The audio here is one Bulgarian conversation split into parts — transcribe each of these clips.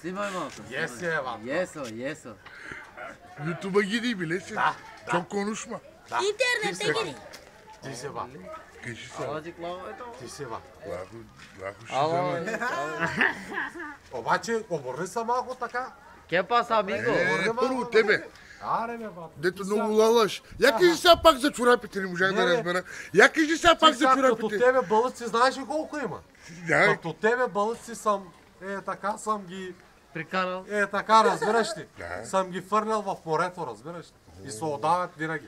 Снимай малко. Yeso. YouTube'a gireyim bile. Çok konuşma. İnternete girin. Ти бак. Kişi sağ. Аладжик лава ето. Ти си бак. Лако ще взема. Обаче, обърни се малко така. Ке паса, амиго? Първо тебе. Аре, бе, бак. Дето много лалаш. Я кажи сега пак за чорапите, не можах да разбера. Я кажи сега пак за Като чорапите. тебе бълъци, знаеш ли колко има? Да, Като тебе бълъци съм, така съм ги, Прикарал. така, разбираш ли? Да. Съм ги фърлял в морето, разбираш ли? И се отдават винаги.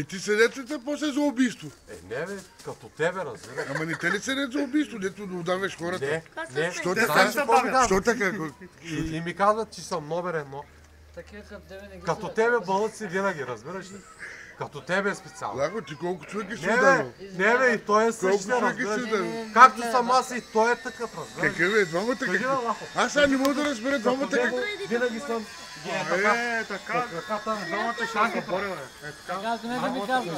ти седецата после за убийство. Не бе, като тебе, разбираш. Ама не те ли седят за убийство, дето да удаваш хората? Не, Що знаеш така? ли какво ми казват? Що така? И ми казват, че съм номер едно. Като тебе бълъци винаги, разбираш ли? Като тебе специално. Лако, ти колко човека си Не ударил? бе, и той е Колко същия, човека си разбираш ли? ударил? Както съм аз и той е такъв, разбираш ли? Какъв е? Двамата Кажи, бе, какъв? Лахо. Аз сега не мога да разбера двамата Него какъв. винаги съм ги така. Краката на двамата ще ги боря, бе. Казвай, не ми казвай.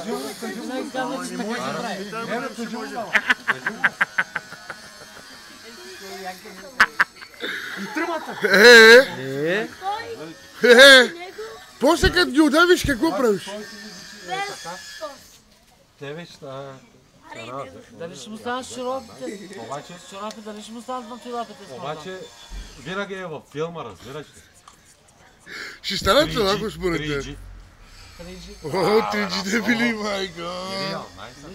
Не казвай, че така ще прави. Не, бе, кажи му, бе. После като ги удавиш, какво правиш? Тебе ще... Дали ще му станат широпите? Обаче, Широпите, дали ще му станат на филапите? обаче, винаги е във филма, разбираш ли? Ще станат ли, Лако, според те? 3G. Триджи. О, 3G дебили, майко. Реал, най-са.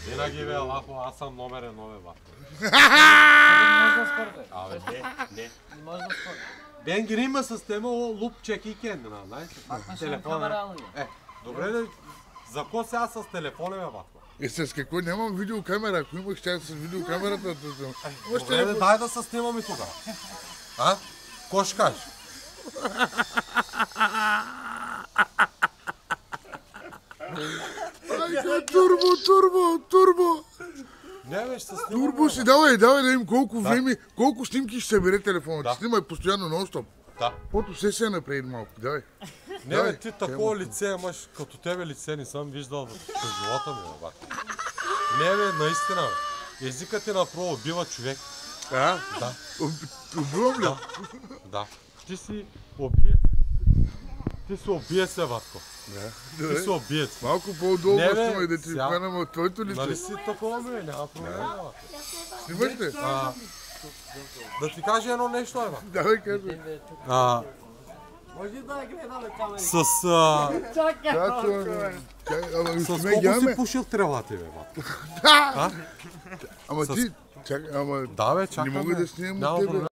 Винаги, бе, Лахо, аз съм номер едно, бе, бат. Не може да спорте. Абе, не. Не може да спорте. Ben gireyim mi sisteme o loop çeki kendine lan. Telefona. Добре, да, за какво сега с телефона ме батва? С какво? Нямам видеокамера. Ако имах, ще с видеокамерата да съм. Добре, дай да се снимаме тогава. А? Ко ще кажеш? Турбо! Не, бе, ще се снимаме. Турбо си, давай да им колко време, колко снимки ще събере телефона. Да. Снимай постоянно нон-стоп. Да. Пото се напред малко, давай. Не, бе, ти такова лице имаш, като тебе лице не съм виждал в живота ми, бе, бат. Не, бе, наистина, бе. Езикът ти направо убива човек. А? Да. Убивам ли? Да. Ти си убиец. Ти си убиец, батко. Ти си убиец. Малко по-удобно Не, бе, снимай да ти сега. хванем от твоето Нали лице. си такова, бе, няма проблем, бе. Снимаш ли? Да ти кажа едно нещо, бе. Давай, казвай. Може да гледаме камери. С Ама, колко си пушил тревата, бе, бат? Ама ти, чакай, ама Да, бе, не чакаме. мога да снимам Няма от тебе. проблем.